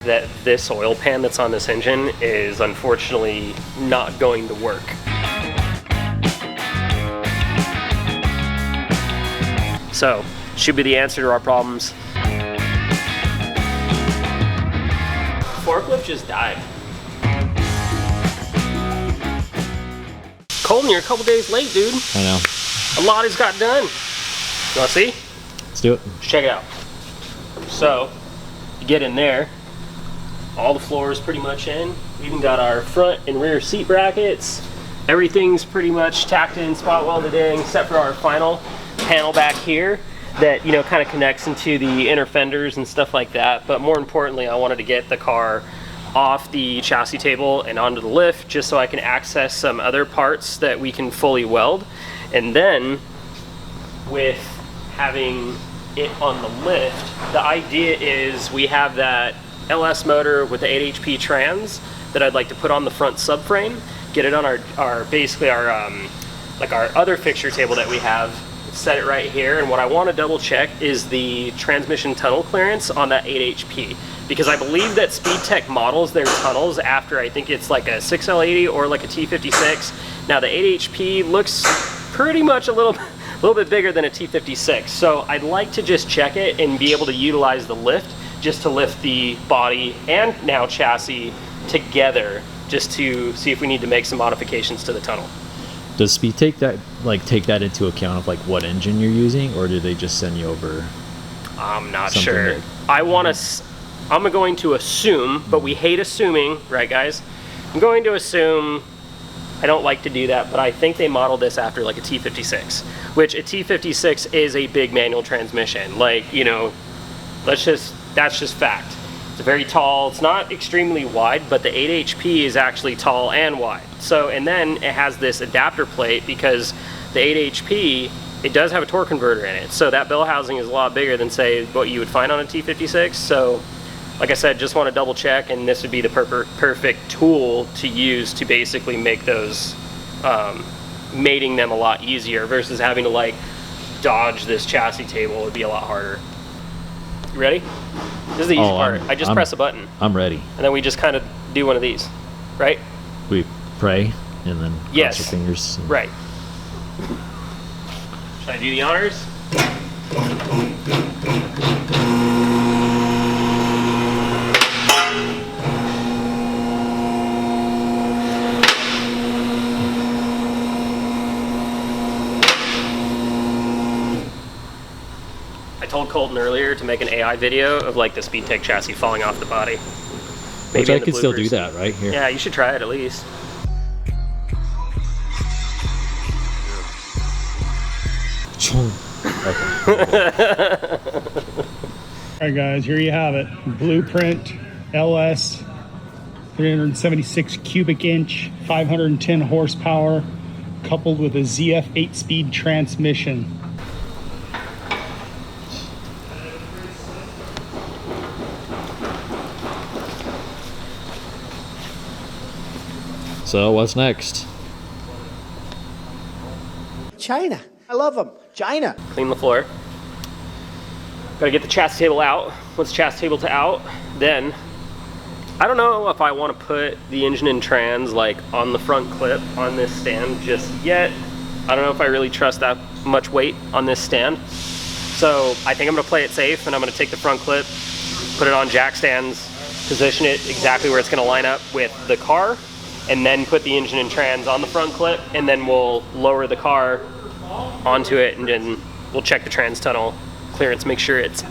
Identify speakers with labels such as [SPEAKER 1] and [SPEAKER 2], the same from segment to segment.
[SPEAKER 1] that this oil pan that's on this engine is unfortunately not going to work. So, should be the answer to our problems. Forklift just died. Colton, you're a couple days late, dude.
[SPEAKER 2] I know.
[SPEAKER 1] A lot has got done. You wanna see?
[SPEAKER 2] Let's do it.
[SPEAKER 1] Let's check it out. So, you get in there. All the floor is pretty much in. We even got our front and rear seat brackets. Everything's pretty much tacked in, spot welded in, except for our final panel back here that, you know, kind of connects into the inner fenders and stuff like that. But more importantly, I wanted to get the car off the chassis table and onto the lift just so I can access some other parts that we can fully weld. And then with having it on the lift, the idea is we have that LS motor with the 8 HP trans that I'd like to put on the front subframe, get it on our basically our like our other fixture table that we have, set it right here. And what I want to double check is the transmission tunnel clearance on that 8 HP, because I believe that SpeedTech models their tunnels after, I think it's like a 6L80 or like a T56. Now the 8 HP looks pretty much a little bit bigger than a T56, so I'd like to just check it and be able to utilize the lift just to lift the body and now chassis together, just to see if we need to make some modifications to the tunnel.
[SPEAKER 2] Does Speed take that into account of like what engine you're using, or do they just send you over?
[SPEAKER 1] I'm not sure. I'm going to assume, but we hate assuming, right guys? I'm going to assume, I don't like to do that, but I think they modeled this after like a T56, which a T56 is a big manual transmission. Like, you know, that's just fact. It's very tall, it's not extremely wide, but the 8 HP is actually tall and wide. So, and then it has this adapter plate because the 8 HP, it does have a torque converter in it. So that bell housing is a lot bigger than, say, what you would find on a T56. So, like I said, just want to double check, and this would be the perfect tool to use to basically make those, mating them a lot easier versus having to like dodge this chassis table. It would be a lot harder. You ready? This is the easy part. I just press a button.
[SPEAKER 2] I'm ready.
[SPEAKER 1] And then we just kind of do one of these, right?
[SPEAKER 2] We pray and then cross our fingers.
[SPEAKER 1] Right. Should I do the honors? I told Colton earlier to make an AI video of like the SpeedTech chassis falling off the body.
[SPEAKER 2] Maybe which I could still do that right here.
[SPEAKER 1] Yeah, you should try it at least.
[SPEAKER 3] Alright guys, here you have it. Blueprint LS 376 cubic inch, 510 horsepower, coupled with a ZF 8-speed transmission.
[SPEAKER 2] So what's next?
[SPEAKER 4] China. I love them. China.
[SPEAKER 1] Clean the floor. Gotta get the chassis table out. Once the chassis table's out, then I don't know if I want to put the engine and trans like on the front clip on this stand just yet. I don't know if I really trust that much weight on this stand. So I think I'm gonna play it safe, and I'm gonna take the front clip, put it on jack stands, position it exactly where it's gonna line up with the car, and then put the engine and trans on the front clip, and then we'll lower the car onto it, and then we'll check the trans tunnel clearance, make sure it's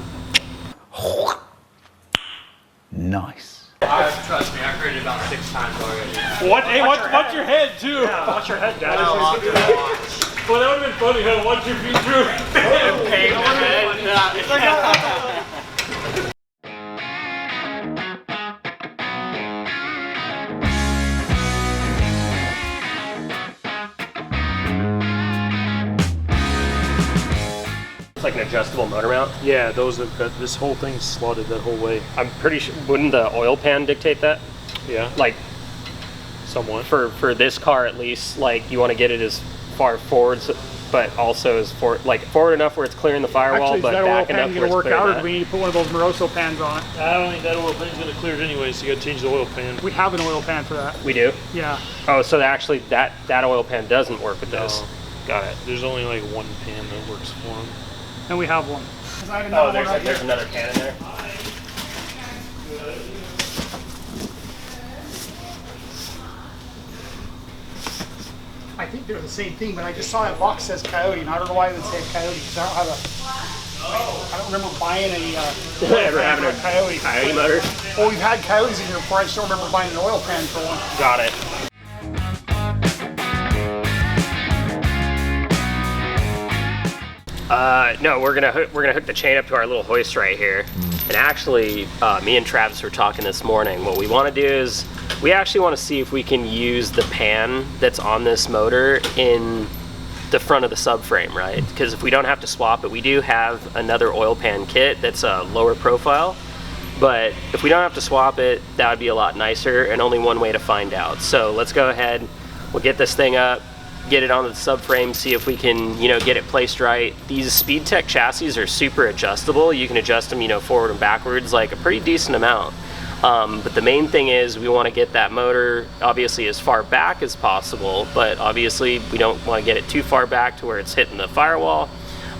[SPEAKER 4] nice.
[SPEAKER 5] Trust me, I've heard it about 6 times already.
[SPEAKER 6] What? Hey, watch your head too.
[SPEAKER 1] Yeah, watch your head, guys.
[SPEAKER 6] Well, that would have been funny. Huh? Watch your feet through.
[SPEAKER 1] It's like an adjustable motor mount.
[SPEAKER 6] Yeah, this whole thing's slotted that whole way.
[SPEAKER 1] I'm pretty sure, wouldn't the oil pan dictate that?
[SPEAKER 6] Yeah.
[SPEAKER 1] Like,
[SPEAKER 6] somewhat.
[SPEAKER 1] for this car at least, like you want to get it as far forward but also is forward enough where it's clearing the firewall,
[SPEAKER 3] Actually, is
[SPEAKER 1] but
[SPEAKER 3] that oil
[SPEAKER 1] back
[SPEAKER 3] pan
[SPEAKER 1] enough
[SPEAKER 3] going
[SPEAKER 1] where
[SPEAKER 3] to
[SPEAKER 1] it's
[SPEAKER 3] work
[SPEAKER 1] clearing
[SPEAKER 3] out, or
[SPEAKER 1] that.
[SPEAKER 3] do we need to put one of those Moroso pans on?
[SPEAKER 6] I don't think that oil pan's gonna clear it anyway, so you gotta change the oil pan.
[SPEAKER 3] We have an oil pan for that.
[SPEAKER 1] We do?
[SPEAKER 3] Yeah.
[SPEAKER 1] Oh, so actually that oil pan doesn't work with this.
[SPEAKER 6] No.
[SPEAKER 1] Got it.
[SPEAKER 6] There's only like one pan that works for them.
[SPEAKER 3] And we have one. 'Cause I have
[SPEAKER 1] Oh,
[SPEAKER 3] another one right
[SPEAKER 1] there's
[SPEAKER 3] here.
[SPEAKER 1] another pan in there.
[SPEAKER 3] I think they're the same thing, but I just saw that box says Coyote, and I don't know why it would say Coyote, because I don't have a, I don't remember buying a
[SPEAKER 1] Ever having a Coyote motor?
[SPEAKER 3] Well, we've had Coyotes in here before. I just don't remember buying an oil pan for one.
[SPEAKER 1] Got it. No, we're gonna hook the chain up to our little hoist right here. And actually, me and Travis were talking this morning. What we want to do is we actually want to see if we can use the pan that's on this motor in the front of the subframe, right? Because if we don't have to swap it, we do have another oil pan kit that's a lower profile. But if we don't have to swap it, that would be a lot nicer, and only one way to find out. So let's go ahead, we'll get this thing up, get it onto the subframe, see if we can, get it placed right. These SpeedTech chassis are super adjustable. You can adjust them, forward and backwards, like a pretty decent amount. But the main thing is we want to get that motor obviously as far back as possible, but obviously we don't want to get it too far back to where it's hitting the firewall.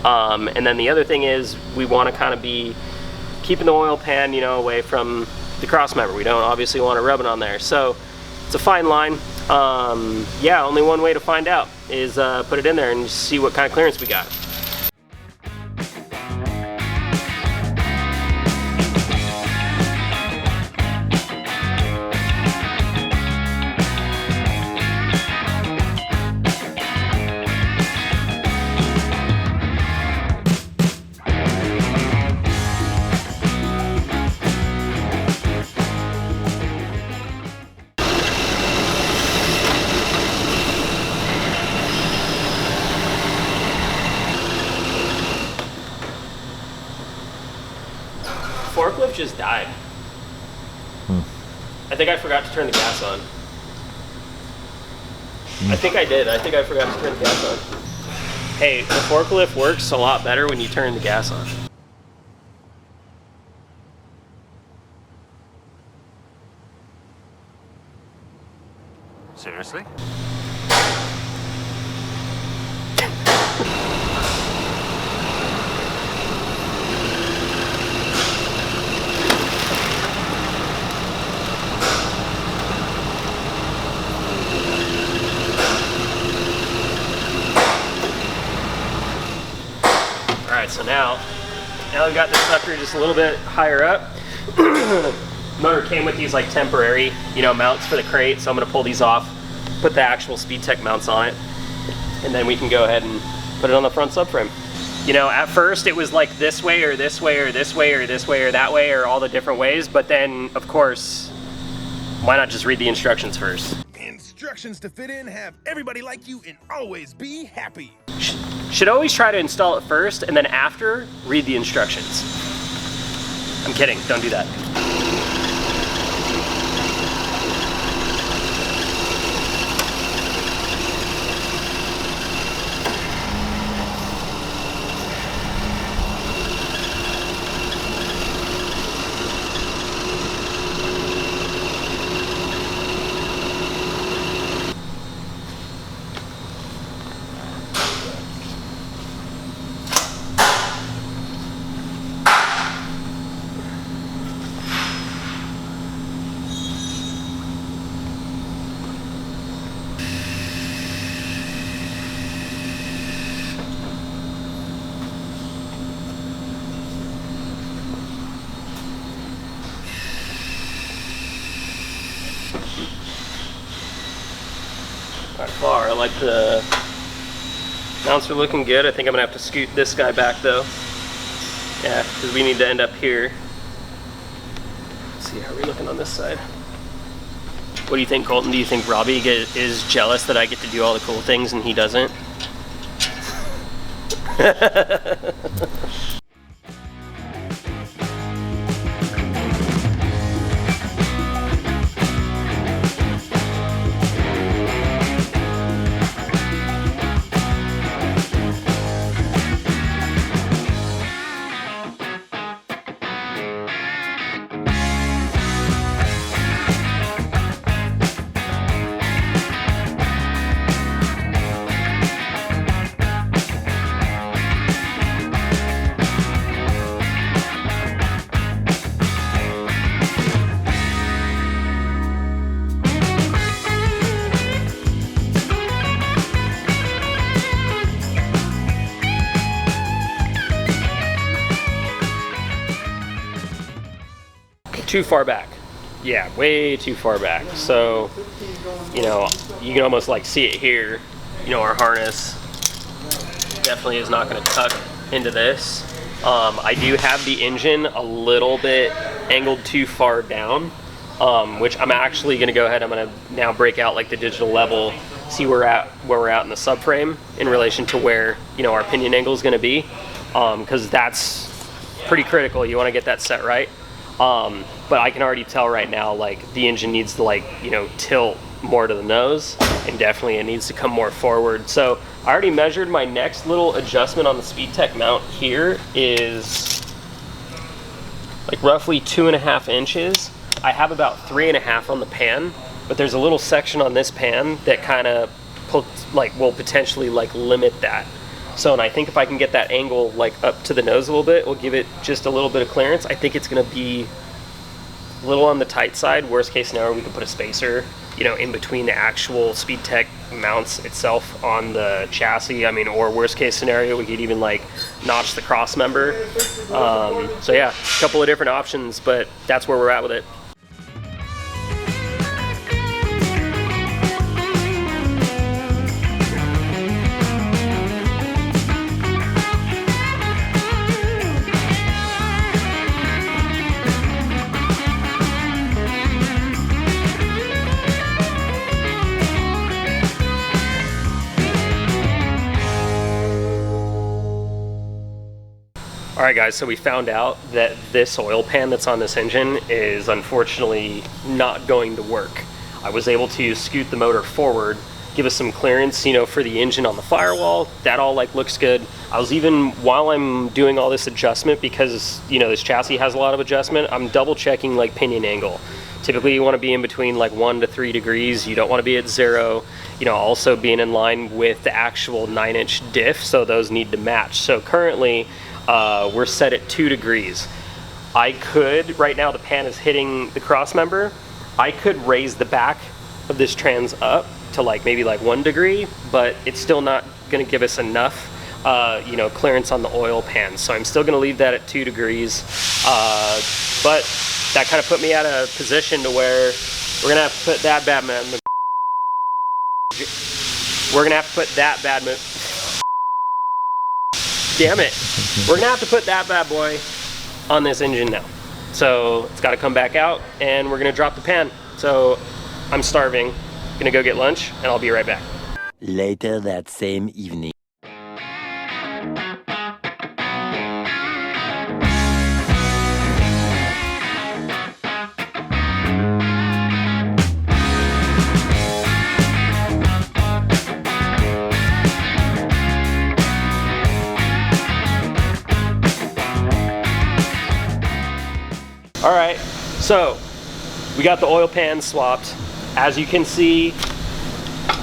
[SPEAKER 1] And then the other thing is we want to kind of be keeping the oil pan, away from the cross member. We don't obviously want to rub it on there. So it's a fine line. Yeah, only one way to find out is put it in there and see what kind of clearance we got. Forklift just died. I think I forgot to turn the gas on. I think I did. I think I forgot to turn the gas on. Hey, the forklift works a lot better when you turn the gas on.
[SPEAKER 7] Seriously?
[SPEAKER 1] Alright, so now we've got this sucker just a little bit higher up. Motor came with these like temporary, mounts for the crate, so I'm gonna pull these off, put the actual SpeedTech mounts on it, and then we can go ahead and put it on the front subframe. At first it was like this way or this way or this way or this way or that way or all the different ways, but then of course, why not just read the instructions first?
[SPEAKER 8] Instructions to fit in, have everybody like you, and always be happy.
[SPEAKER 1] Should always try to install it first and then after read the instructions. I'm kidding, don't do that. By far, I like the mounts are looking good. I think I'm gonna have to scoot this guy back though. Yeah, because we need to end up here. Let's see, how are we looking on this side? What do you think, Colton? Do you think Robbie is jealous that I get to do all the cool things and he doesn't? too far back. Yeah, way too far back. So, you know, you can almost like see it here. You know, our harness definitely is not going to tuck into this. I do have the engine a little bit angled too far down, which I'm actually going to go ahead. I'm going to now break out like the digital level, see where we're at in the subframe in relation to where, you know, our pinion angle is going to be, because that's pretty critical. You want to get that set right. But I can already tell right now, like, the engine needs to, like, you know, tilt more to the nose, and definitely it needs to come more forward. So I already measured my next little adjustment on the SpeedTech mount here is like roughly 2.5 inches. I have about 3.5 on the pan, but there's a little section on this pan that kind of will potentially like limit that. So, and I think if I can get that angle like up to the nose a little bit, we'll give it just a little bit of clearance. I think it's going to be a little on the tight side. Worst case scenario, we could put a spacer, you know, in between the actual SpeedTech mounts itself on the chassis. I mean, or worst case scenario, we could even like notch the cross member. So yeah, a couple of different options, but that's where we're at with it. Alright guys, so we found out that this oil pan that's on this engine is unfortunately not going to work. I was able to scoot the motor forward, give us some clearance, you know, for the engine on the Firewall. That all like looks good. I was even, while I'm doing all this adjustment, because, you know, this chassis has a lot of adjustment, I'm double checking like pinion angle. Typically you want to be in between like 1 to 3 degrees. You don't want to be at 0. You know, also being in line with the actual 9-inch diff, so those need to match. So currently, we're set at 2 degrees. I could, right now the pan is hitting the cross member, I could raise the back of this trans up to like maybe like 1 degree, but it's still not going to give us enough, you know, clearance on the oil pan. So I'm still going to leave that at 2 degrees, but that kind of put me at a position to where we're going to have to put that bad man. We're going to have to put that bad man. Damn it. We're gonna have to put that bad boy on this engine now. So it's gotta come back out and we're gonna drop the pan. So I'm starving, gonna go get lunch and I'll be right back.
[SPEAKER 7] Later that same evening.
[SPEAKER 1] All right, so we got the oil pan swapped. As you can see,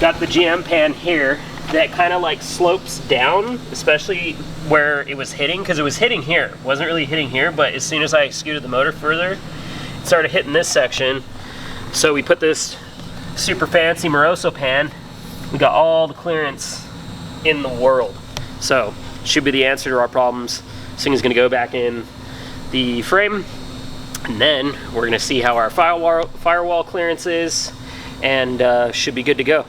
[SPEAKER 1] got the GM pan here that kind of like slopes down, especially where it was hitting, because it was hitting here. It wasn't really hitting here, but as soon as I scooted the motor further, it started hitting this section. So we put this super fancy Moroso pan. We got all the clearance in the world. So should be the answer to our problems. This thing is gonna go back in the frame, and then we're gonna see how our firewall clearance is, and should be good to go.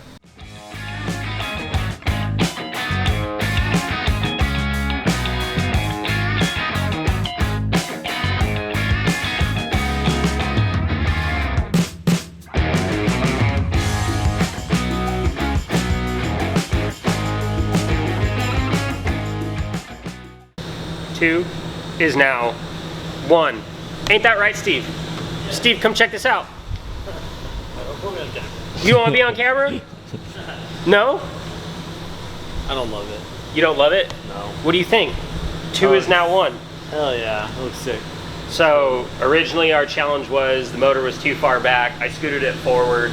[SPEAKER 1] Two is now 1. Ain't that right, Steve? Steve, come check this out. You don't want to be on camera? No?
[SPEAKER 5] I don't love it.
[SPEAKER 1] You don't love it?
[SPEAKER 5] No.
[SPEAKER 1] What do you think? 2 is now 1.
[SPEAKER 5] Hell yeah, it looks sick.
[SPEAKER 1] So originally our challenge was the motor was too far back. I scooted it forward.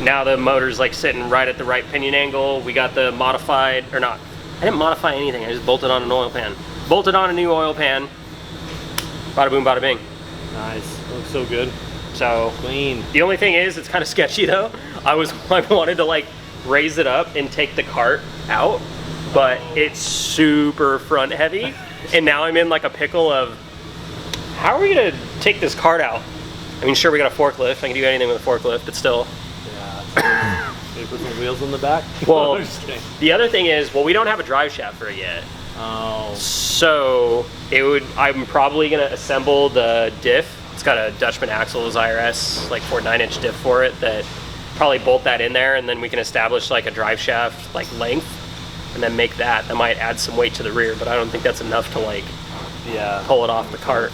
[SPEAKER 1] Now the motor's like sitting right at the right pinion angle. We got the modified, or not, I didn't modify anything. I just bolted on an oil pan. Bolted on a new oil pan. Bada boom, bada bing.
[SPEAKER 5] Nice, it looks so good.
[SPEAKER 1] So
[SPEAKER 5] Clean.
[SPEAKER 1] the only thing is, it's kind of sketchy though. I wanted to like raise it up and take the cart out, but it's super front heavy. And now I'm in like a pickle of, how are we gonna take this cart out I mean, sure, we got a forklift. I can do anything with a forklift, but still.
[SPEAKER 5] Yeah. Maybe put some wheels on the back.
[SPEAKER 1] Well,
[SPEAKER 5] I'm just kidding.
[SPEAKER 1] the other thing is, well, we don't have a drive shaft for it yet.
[SPEAKER 5] Oh.
[SPEAKER 1] So I'm probably gonna assemble the diff. It's got a Dutchman Axles IRS, like 9-inch diff for it, that probably bolt that in there, and then we can establish like a drive shaft like length, and then make that. That might add some weight to the rear, but I don't think that's enough to like
[SPEAKER 5] Yeah.
[SPEAKER 1] pull it off the cart.